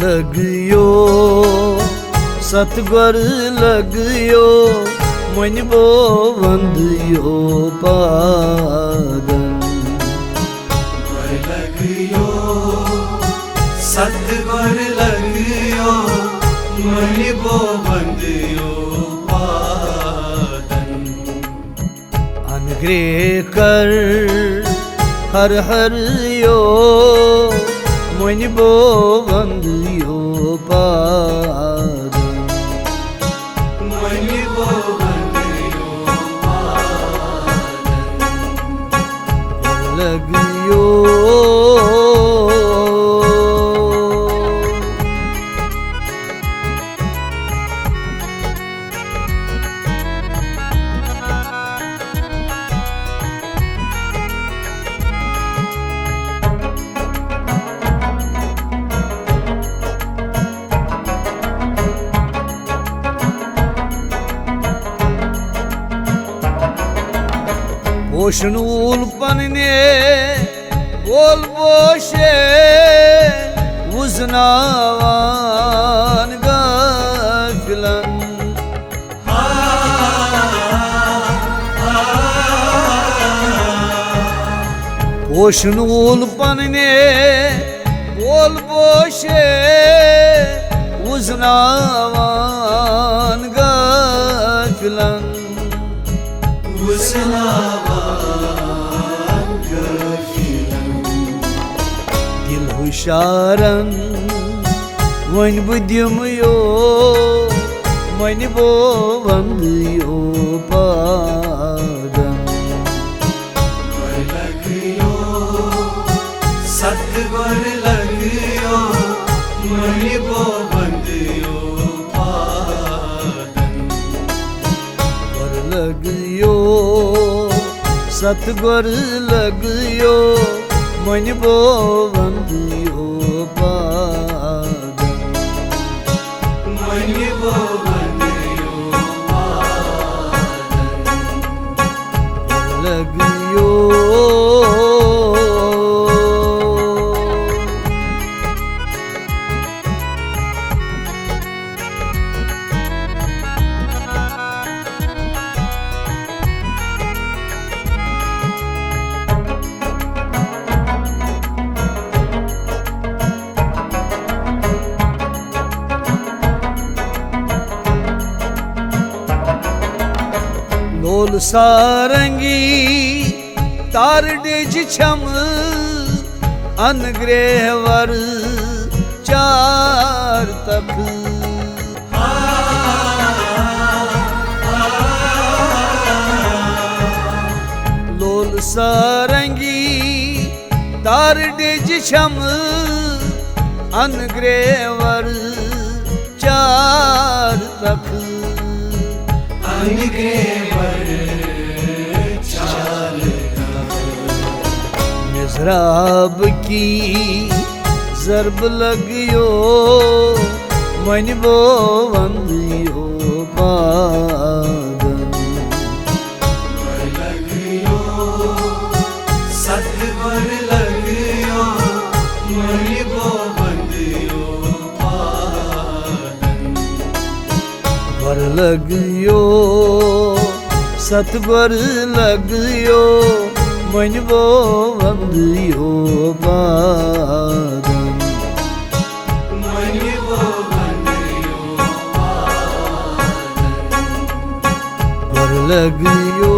लगियो सतगुर लगियो मुझबो वंदियो पादन लगियो सतगुर लगियो मुझबो वंदियो पादन अनुग्रह कर हर हरियो मुझबो वंदियो पादन मुझबो वंदियो पादन लगियो Boşunul panine bol boşe uznavan gaflan Boşunul panine bol boşe uznavan gaflan Dil huşaran Wan budiyumyo Mani bo vandiyo padan लगियो सतगुर लगियो मुझबो वंदियो पादन लगियो सतगुर लगियो मुझबो वंदियो पादन मुझबो वंदियो पादन लगियो लोल सारंगी तार डेज छम अनुग्रह वर चार तक लोल सारंगी तार डेज छम अनुग्रह वर चार तक मिज़राब की ज़रब लगियो मुझबो वंदियो पादन लगियो सतगुर लगियो मुझबो वंदियो पादन वर लगियो सतगुर लगियो मुझबो वंदियो पादन मुझबो वंदियो पादन वर लगियो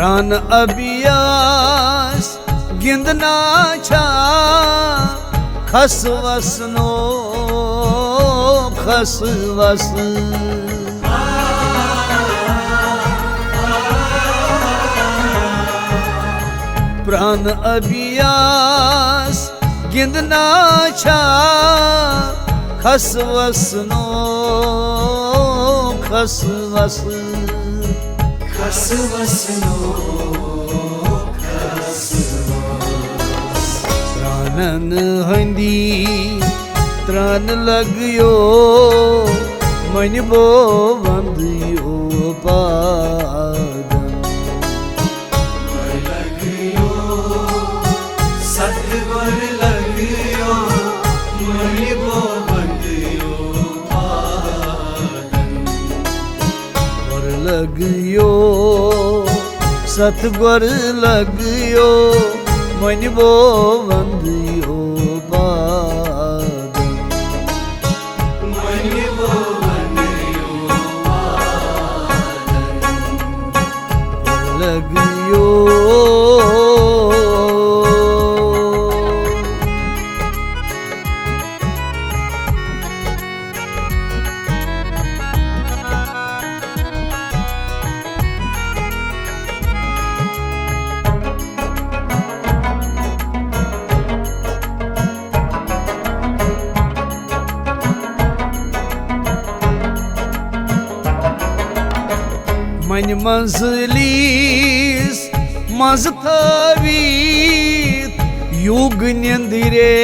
प्राण अभियास गिंदना छा खस वसनो खस वस प्राण अभियास गिंदना छा खस वसनो खस वस खस वसनो खस प्राणन हंदी त्राण लगियो मन बो वंदियो पादन लगियो सतगुर लगियो मन बो बंदियो पादन और लगियो सतगुर लगियो मन बो वंदियो पादन मन बो बंदियो पादन लगियो मन मंजलिस मज थवीत युग निंदिरे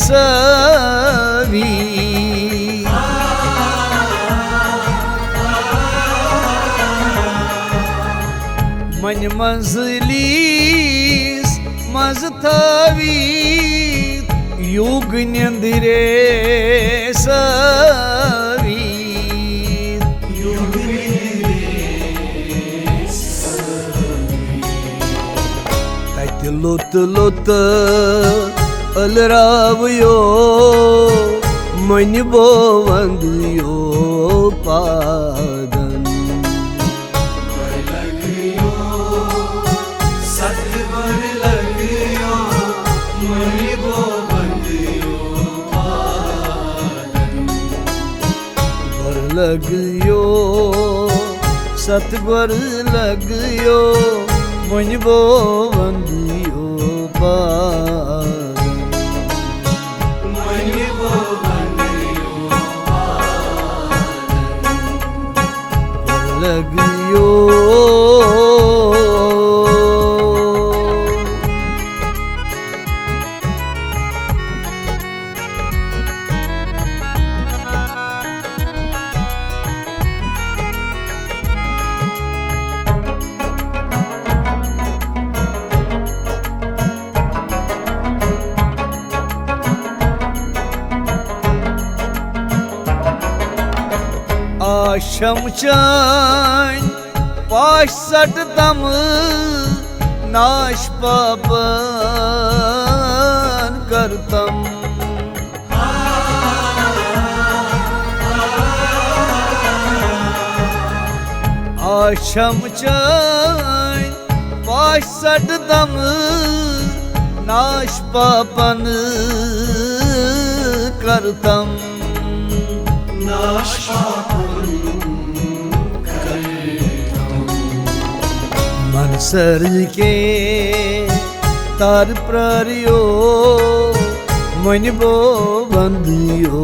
सवी मन मंजलिस मज थवीत युग निंदिरे सवी लुत लुत अलरावयो मन बो वंदियो पादन लगियो सतगुर लगियो मन बो बंदियो पादन वर लगियो सतगुर लगियो मन बो वंदियो पादन मन बो बंदियो पादन लगियो आशम चान पाश सटतम नाश पापन करतम आशम चान पाश सटतम नाश पापन करतम नाश मन सर के तार प्रारियो मन बो बंदियो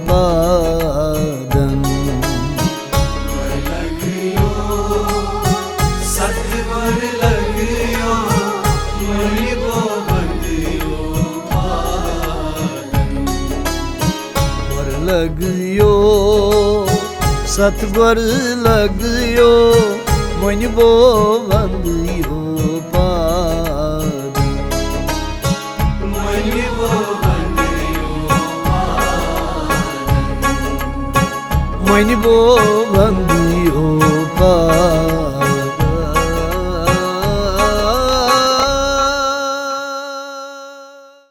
पादन लगियो सतगुर लगियो मन बो बंदियो पादन और लगियो सतगुर लगियो मन बो बंदियो पादन मन बो बंदियो पादन मन बो बंदियो पादन